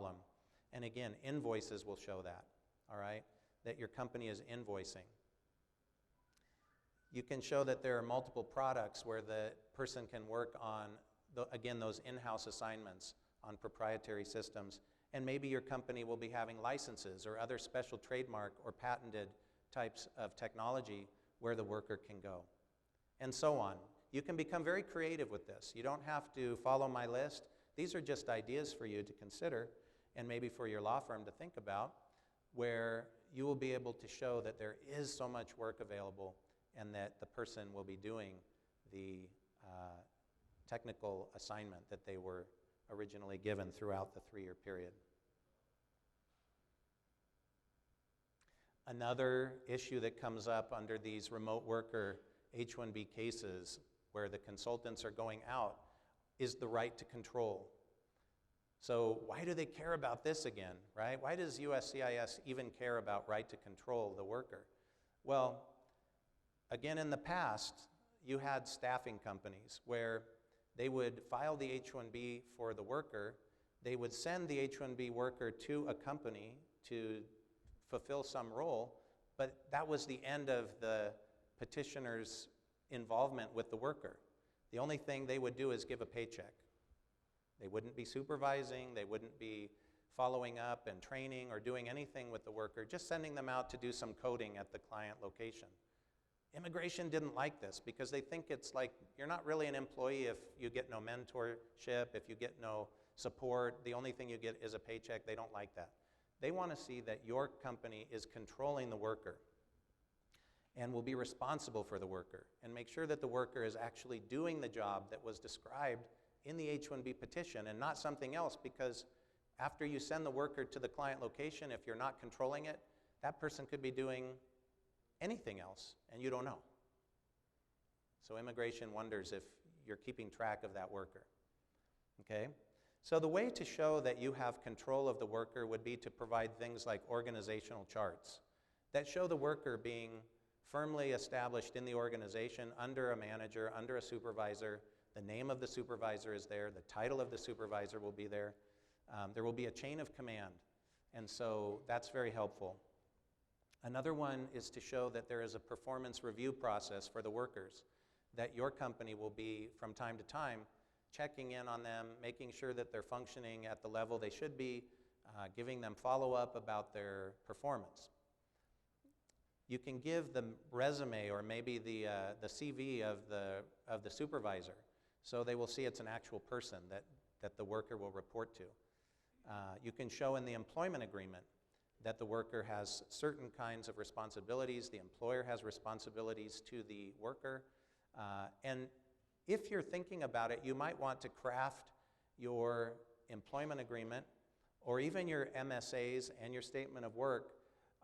problem. And again, invoices will show that, all right, that your company is invoicing. You can show that there are multiple products where the person can work on, again, those in-house assignments on proprietary systems. And maybe your company will be having licenses or other special trademark or patented types of technology where the worker can go, and so on. You can become very creative with this. You don't have to follow my list. These are just ideas for you to consider and maybe for your law firm to think about, where you will be able to show that there is so much work available and that the person will be doing the technical assignment that they were originally given throughout the 3-year period. Another issue that comes up under these remote worker H1-B cases where the consultants are going out is the right to control. So why do they care about this again, right? Why does USCIS even care about right to control the worker? Well, again, in the past, you had staffing companies where they would file the H1-B for the worker. They would send the H1-B worker to a company to fulfill some role, but that was the end of the petitioner's involvement with the worker. The only thing they would do is give a paycheck. They wouldn't be supervising, they wouldn't be following up and training or doing anything with the worker, just sending them out to do some coding at the client location. Immigration didn't like this because they think it's like you're not really an employee if you get no mentorship, if you get no support, the only thing you get is a paycheck. They don't like that. They want to see that your company is controlling the worker and will be responsible for the worker and make sure that the worker is actually doing the job that was described in the H1-B petition and not something else, because after you send the worker to the client location, if you're not controlling it, that person could be doing anything else, and you don't know. So immigration wonders if you're keeping track of that worker. Okay? So the way to show that you have control of the worker would be to provide things like organizational charts that show the worker being firmly established in the organization under a manager, under a supervisor. The name of the supervisor is there. The title of the supervisor will be there. There will be a chain of command. And so that's very helpful. Another one is to show that there is a performance review process for the workers, that your company will be, from time to time, checking in on them, making sure that they're functioning at the level they should be, giving them follow-up about their performance. You can give the resume or maybe the CV of the supervisor, so they will see it's an actual person that the worker will report to. You can show in the employment agreement that the worker has certain kinds of responsibilities, the employer has responsibilities to the worker, and if you're thinking about it, you might want to craft your employment agreement or even your MSAs and your statement of work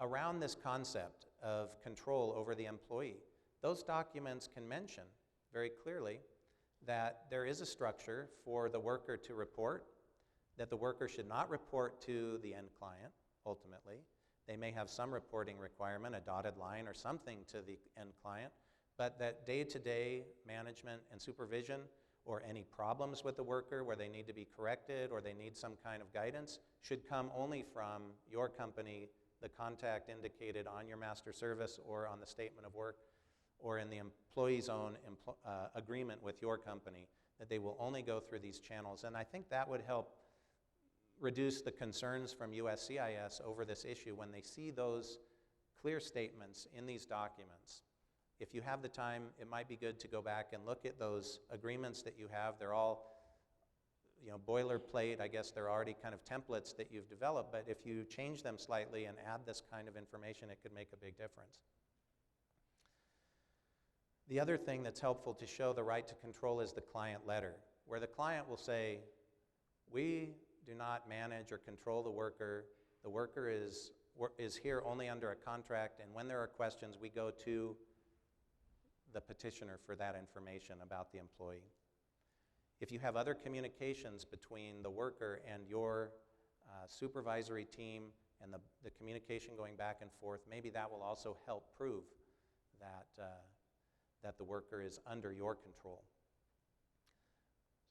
around this concept of control over the employee. Those documents can mention very clearly that there is a structure for the worker to report, that the worker should not report to the end client, ultimately. They may have some reporting requirement, a dotted line or something to the end client, but that day-to-day management and supervision or any problems with the worker where they need to be corrected or they need some kind of guidance should come only from your company, the contact indicated on your master service or on the statement of work or in the employee's own agreement with your company, that they will only go through these channels. And I think that would help reduce the concerns from USCIS over this issue when they see those clear statements in these documents. If you have the time, it might be good to go back and look at those agreements that you have. They're all, boilerplate. I guess they're already kind of templates that you've developed, but if you change them slightly and add this kind of information, it could make a big difference. The other thing that's helpful to show the right to control is the client letter, where the client will say, we do not manage or control the worker. The worker is here only under a contract, and when there are questions, we go to the petitioner for that information about the employee. If you have other communications between the worker and your supervisory team and the communication going back and forth, maybe that will also help prove that, that the worker is under your control.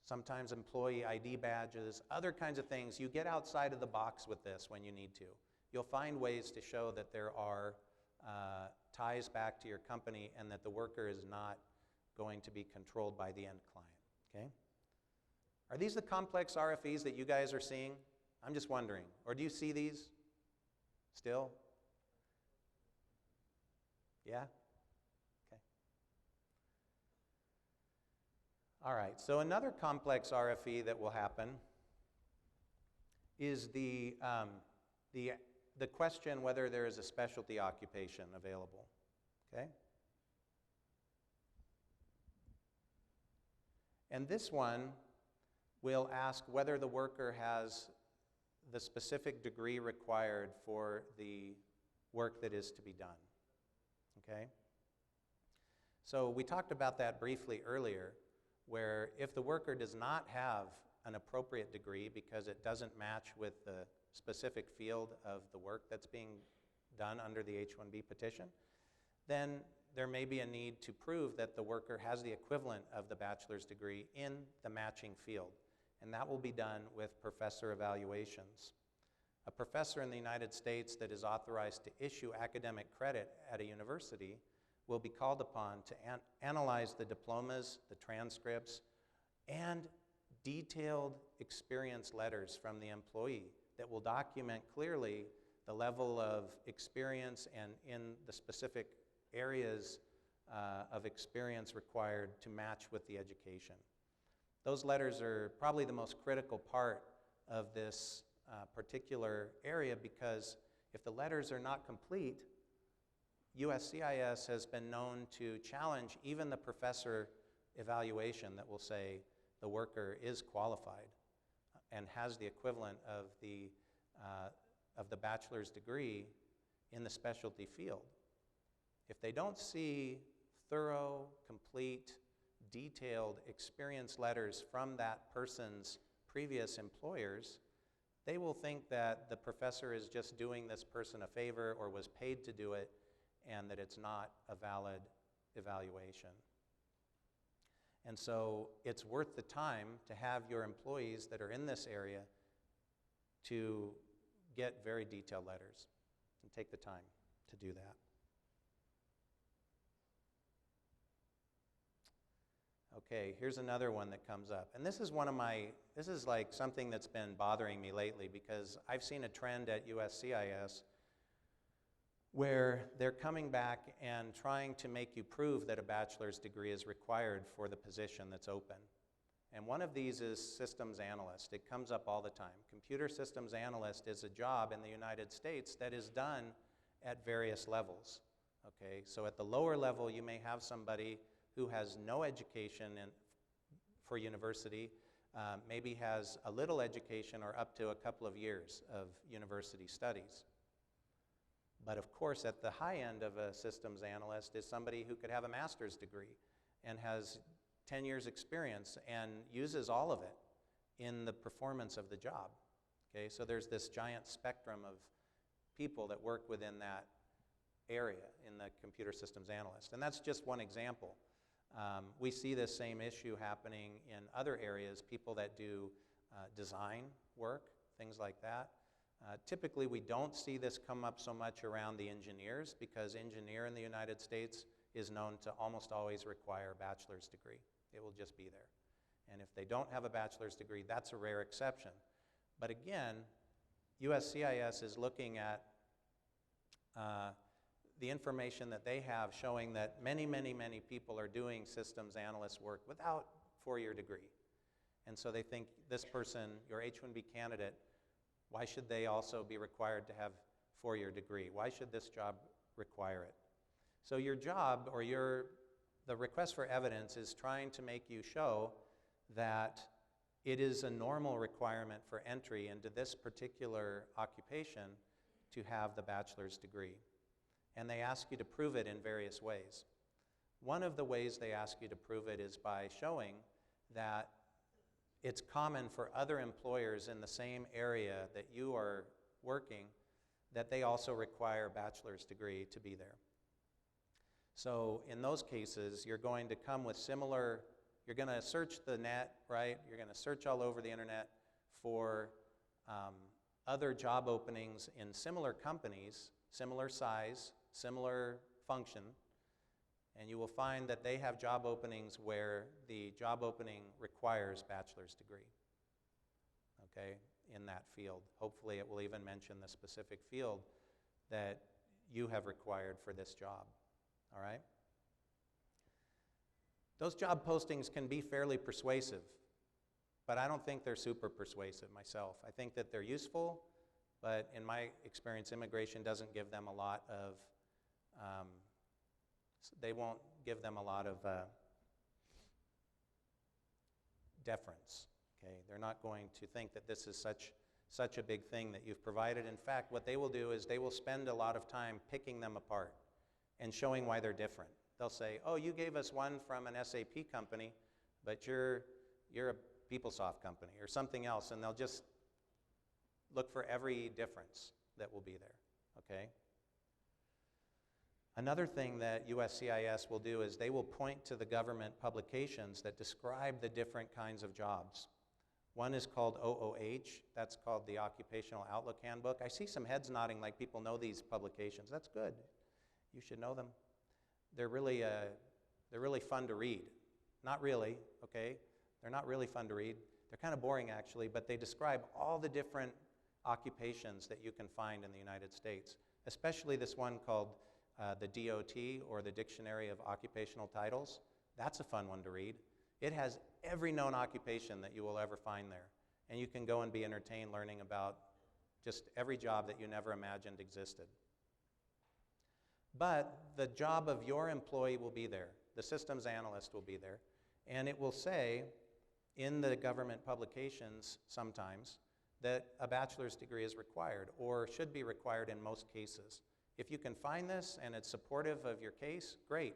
sometimes employee ID badges, other kinds of things. You get outside of the box with this when you need to. You'll find ways to show that there are ties back to your company and that the worker is not going to be controlled by the end client, okay? Are these the complex RFEs that you guys are seeing? I'm just wondering. Or do you see these still? Yeah? Okay. All right, so another complex RFE that will happen is the question whether there is a specialty occupation available, okay? And this one will ask whether the worker has the specific degree required for the work that is to be done, okay? So we talked about that briefly earlier, where if the worker does not have an appropriate degree because it doesn't match with the specific field of the work that's being done under the H1-B petition, then there may be a need to prove that the worker has the equivalent of the bachelor's degree in the matching field. And that will be done with professor evaluations. A professor in the United States that is authorized to issue academic credit at a university will be called upon to analyze the diplomas, the transcripts, and detailed experience letters from the employee that will document clearly the level of experience and in the specific areas of experience required to match with the education. Those letters are probably the most critical part of this particular area, because if the letters are not complete, USCIS has been known to challenge even the professor evaluation that will say the worker is qualified and has the equivalent of the bachelor's degree in the specialty field. If they don't see thorough, complete, detailed experience letters from that person's previous employers, they will think that the professor is just doing this person a favor or was paid to do it, and that it's not a valid evaluation. And so it's worth the time to have your employees that are in this area to get very detailed letters and take the time to do that. Okay, here's another one that comes up. And this is this is like something that's been bothering me lately, because I've seen a trend at USCIS where they're coming back and trying to make you prove that a bachelor's degree is required for the position that's open. And one of these is systems analyst. It comes up all the time. Computer systems analyst is a job in the United States that is done at various levels. Okay, so at the lower level, you may have somebody who has no education for university, maybe has a little education or up to a couple of years of university studies. But of course, at the high end of a systems analyst is somebody who could have a master's degree and has 10 years experience and uses all of it in the performance of the job. Okay, so there's this giant spectrum of people that work within that area in the computer systems analyst. And that's just one example. We see this same issue happening in other areas, people that do design work, things like that. Typically, we don't see this come up so much around the engineers, because engineer in the United States is known to almost always require a bachelor's degree. It will just be there. And if they don't have a bachelor's degree, that's a rare exception. But again, USCIS is looking at the information that they have showing that many, many, many people are doing systems analyst work without a 4-year degree. And so they think this person, your H1-B candidate, why should they also be required to have a 4-year degree? Why should this job require it? So your job, or the request for evidence, is trying to make you show that it is a normal requirement for entry into this particular occupation to have the bachelor's degree. And they ask you to prove it in various ways. One of the ways they ask you to prove it is by showing that it's common for other employers in the same area that you are working, that they also require a bachelor's degree to be there. So in those cases, you're going to come with similar You're going to search the net, right? You're going to search all over the internet for other job openings in similar companies, similar size, similar function, and you will find that they have job openings where the job opening requires bachelor's degree, okay, in that field. Hopefully it will even mention the specific field that you have required for this job, all right? Those job postings can be fairly persuasive, but I don't think they're super persuasive myself. I think that they're useful, but in my experience, immigration doesn't give them a lot of, they won't give them a lot of deference, okay? They're not going to think that this is such a big thing that you've provided. In fact, what they will do is they will spend a lot of time picking them apart and showing why they're different. They'll say, oh, you gave us one from an SAP company, but you're a PeopleSoft company or something else, and they'll just look for every difference that will be there, okay? Another thing that USCIS will do is they will point to the government publications that describe the different kinds of jobs. One is called OOH, that's called the Occupational Outlook Handbook. I see some heads nodding like people know these publications. That's good. You should know them. They're really fun to read. Not really, okay? They're not really fun to read. They're kind of boring actually, but they describe all the different occupations that you can find in the United States, especially this one called the DOT, or the Dictionary of Occupational Titles. That's a fun one to read. It has every known occupation that you will ever find there, and you can go and be entertained learning about just every job that you never imagined existed. But the job of your employee will be there. The systems analyst will be there, and it will say in the government publications sometimes that a bachelor's degree is required, or should be required in most cases. If you can find this and it's supportive of your case, great.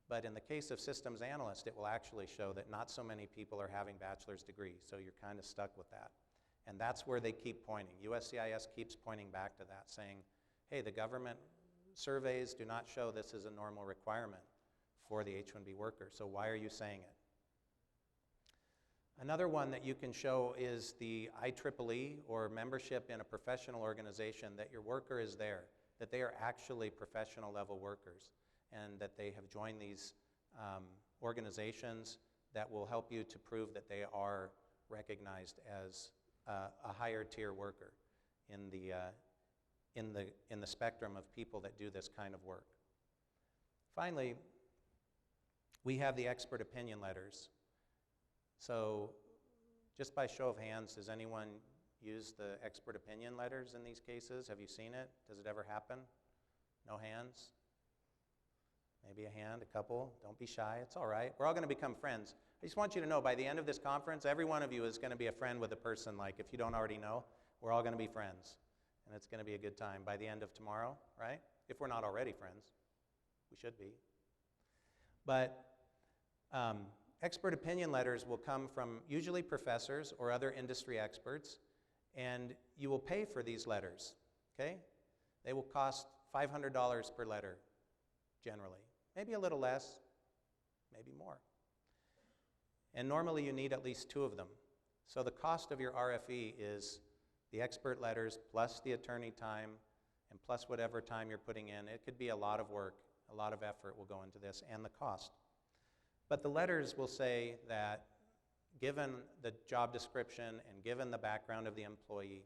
But in the case of systems analyst, it will actually show that not so many people are having bachelor's degrees, so you're kind of stuck with that. And that's where they keep pointing. USCIS keeps pointing back to that, saying, hey, the government surveys do not show this as a normal requirement for the H-1B worker, so why are you saying it? Another one that you can show is the IEEE, or membership in a professional organization, that your worker is there, that they are actually professional level workers, and that they have joined these organizations that will help you to prove that they are recognized as a higher tier worker in the spectrum of people that do this kind of work. Finally, we have the expert opinion letters. So just by show of hands, does anyone use the expert opinion letters in these cases? Have you seen it? Does it ever happen? No hands? Maybe a hand, a couple. Don't be shy. It's all right. We're all going to become friends. I just want you to know, by the end of this conference, every one of you is going to be a friend with a person. Like, if you don't already know, we're all going to be friends. And it's going to be a good time by the end of tomorrow, right? If we're not already friends. We should be. But expert opinion letters will come from usually professors or other industry experts, and you will pay for these letters, okay? They will cost $500 per letter, generally. Maybe a little less, maybe more. And normally you need at least 2 of them. So the cost of your RFE is the expert letters plus the attorney time and plus whatever time you're putting in. It could be a lot of work, a lot of effort will go into this, and the cost. But the letters will say that given the job description and given the background of the employee,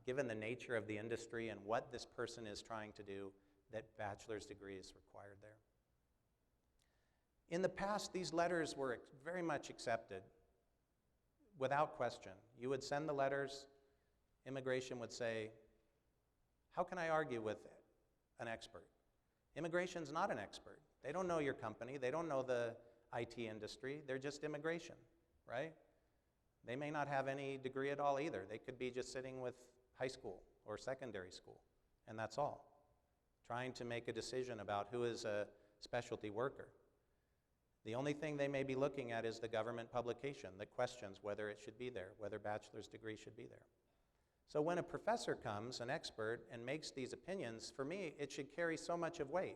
given the nature of the industry and what this person is trying to do, that bachelor's degree is required there. In the past, these letters were very much accepted without question. You would send the letters, immigration would say, how can I argue with an expert? Immigration's not an expert. They don't know your company. They don't know the IT industry. They're just immigration, right? They may not have any degree at all either. They could be just sitting with high school or secondary school, and that's all, trying to make a decision about who is a specialty worker. The only thing they may be looking at is the government publication that questions whether it should be there, whether bachelor's degree should be there. So when a professor comes, an expert, and makes these opinions, for me, it should carry so much of weight.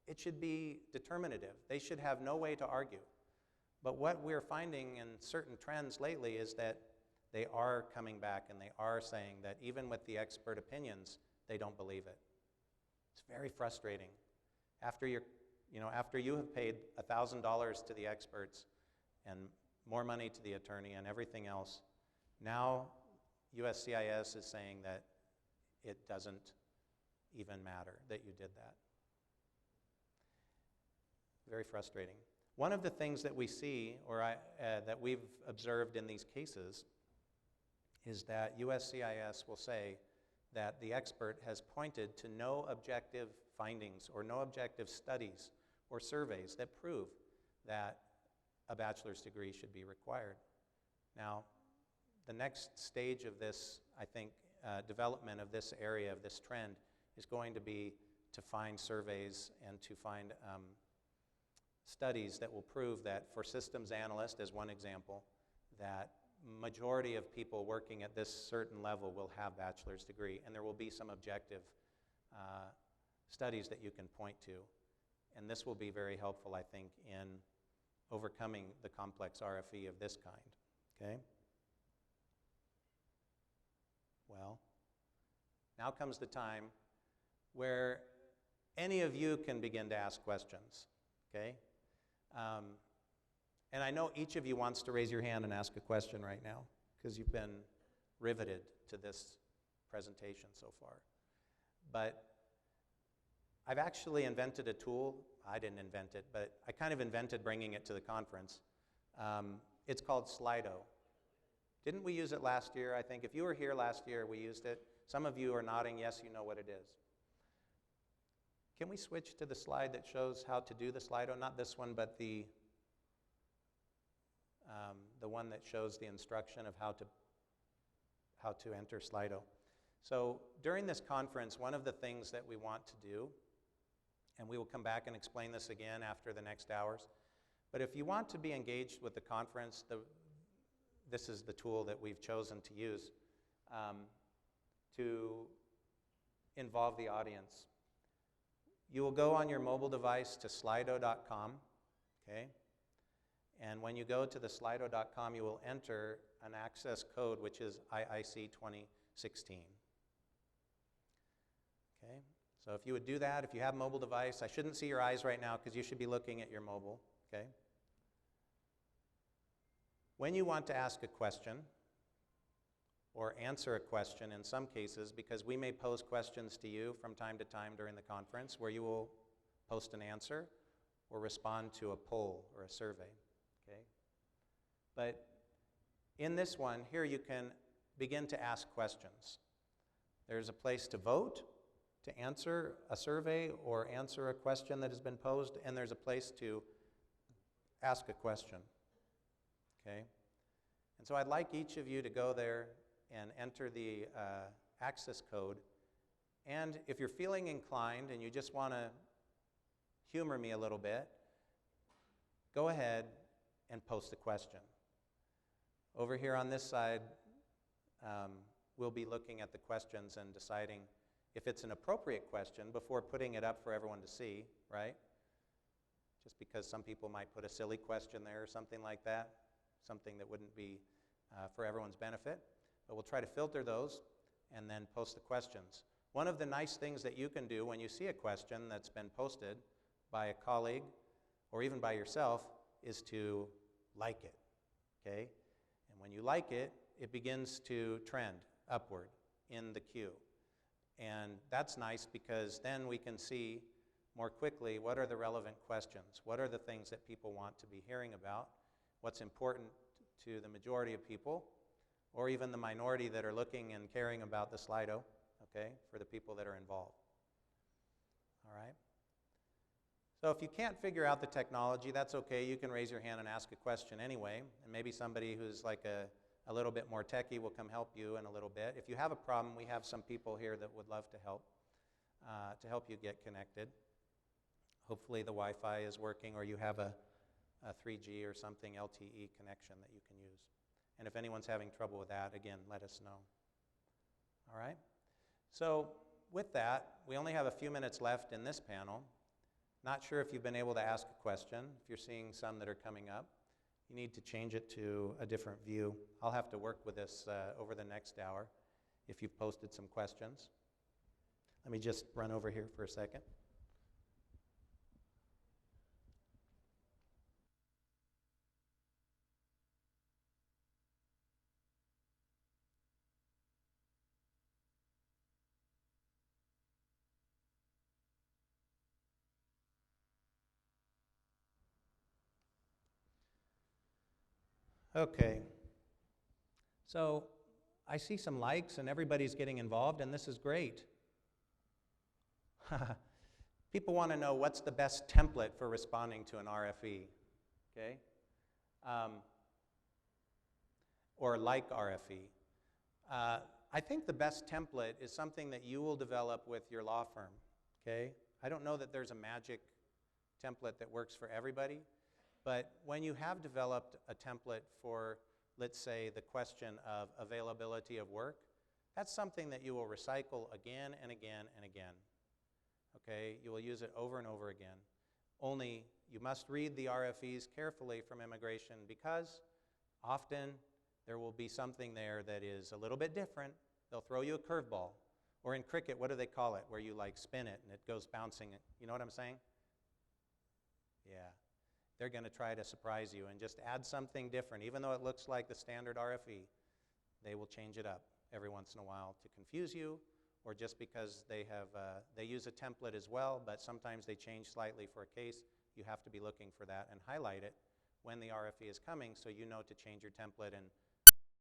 It should be determinative. They should have no way to argue. But what we're finding in certain trends lately is that they are coming back and they are saying that even with the expert opinions, they don't believe it. It's very frustrating. After you have paid $1,000 to the experts and more money to the attorney and everything else, now USCIS is saying that it doesn't even matter that you did that. Very frustrating. One of the things that we see, that we've observed in these cases, is that USCIS will say that the expert has pointed to no objective findings or no objective studies or surveys that prove that a bachelor's degree should be required. Now, the next stage of this, I think, development of this area, of this trend, is going to be to find surveys and to find studies that will prove that for systems analyst, as one example, that majority of people working at this certain level will have bachelor's degree, and there will be some objective studies that you can point to. And this will be very helpful, I think, in overcoming the complex RFE of this kind, okay? Well, now comes the time where any of you can begin to ask questions, okay? And I know each of you wants to raise your hand and ask a question right now because you've been riveted to this presentation so far. But I've actually invented a tool. I didn't invent it, but I kind of invented bringing it to the conference. It's called Slido. Didn't we use it last year? I think if you were here last year, we used it. Some of you are nodding, yes, you know what it is. Can we switch to the slide that shows how to do the Slido? Not this one, but the one that shows the instruction of how to enter Slido. So during this conference, one of the things that we want to do, and we will come back and explain this again after the next hours, but if you want to be engaged with the conference, this is the tool that we've chosen to use to involve the audience. You will go on your mobile device to Slido.com, okay? And when you go to the Slido.com, you will enter an access code, which is IIC 2016. Okay? So if you would do that, if you have a mobile device, I shouldn't see your eyes right now because you should be looking at your mobile, okay? When you want to ask a question or answer a question in some cases, because we may pose questions to you from time to time during the conference where you will post an answer or respond to a poll or a survey, okay? But in this one, here you can begin to ask questions. There's a place to vote, to answer a survey or answer a question that has been posed, and there's a place to ask a question, okay? And so I'd like each of you to go there and enter the access code. And if you're feeling inclined and you just want to humor me a little bit, go ahead and post a question. Over here on this side, we'll be looking at the questions and deciding if it's an appropriate question before putting it up for everyone to see, right? Just because some people might put a silly question there or something like that, something that wouldn't be for everyone's benefit. But we'll try to filter those and then post the questions. One of the nice things that you can do when you see a question that's been posted by a colleague or even by yourself is to like it, okay? And when you like it, it begins to trend upward in the queue. And that's nice because then we can see more quickly what are the relevant questions, what are the things that people want to be hearing about, what's important to the majority of people, or even the minority that are looking and caring about the Slido, okay, for the people that are involved. All right? So if you can't figure out the technology, that's okay. You can raise your hand and ask a question anyway, and maybe somebody who's like a little bit more techie will come help you in a little bit. If you have a problem, we have some people here that would love to help you get connected. Hopefully the Wi-Fi is working or you have a 3G or something LTE connection that you can use. And if anyone's having trouble with that, again, let us know. All right? So with that, we only have a few minutes left in this panel. Not sure if you've been able to ask a question, if you're seeing some that are coming up. You need to change it to a different view. I'll have to work with this over the next hour if you've posted some questions. Let me just run over here for a second. Okay, so I see some likes and everybody's getting involved, and this is great. People want to know what's the best template for responding to an RFE, okay? Or like RFE. I think the best template is something that you will develop with your law firm, okay? I don't know that there's a magic template that works for everybody, but when you have developed a template for, let's say, the question of availability of work, that's something that you will recycle again and again and again. Okay, you will use it over and over again. Only you must read the RFEs carefully from immigration, because often there will be something there that is a little bit different. They'll throw you a curveball. Or in cricket, what do they call it? Where you like spin it and it goes bouncing. You know what I'm saying? Yeah. They're going to try to surprise you and just add something different. Even though it looks like the standard RFE, they will change it up every once in a while to confuse you, or just because they use a template as well, but sometimes they change slightly for a case. You have to be looking for that and highlight it when the RFE is coming, so you know to change your template and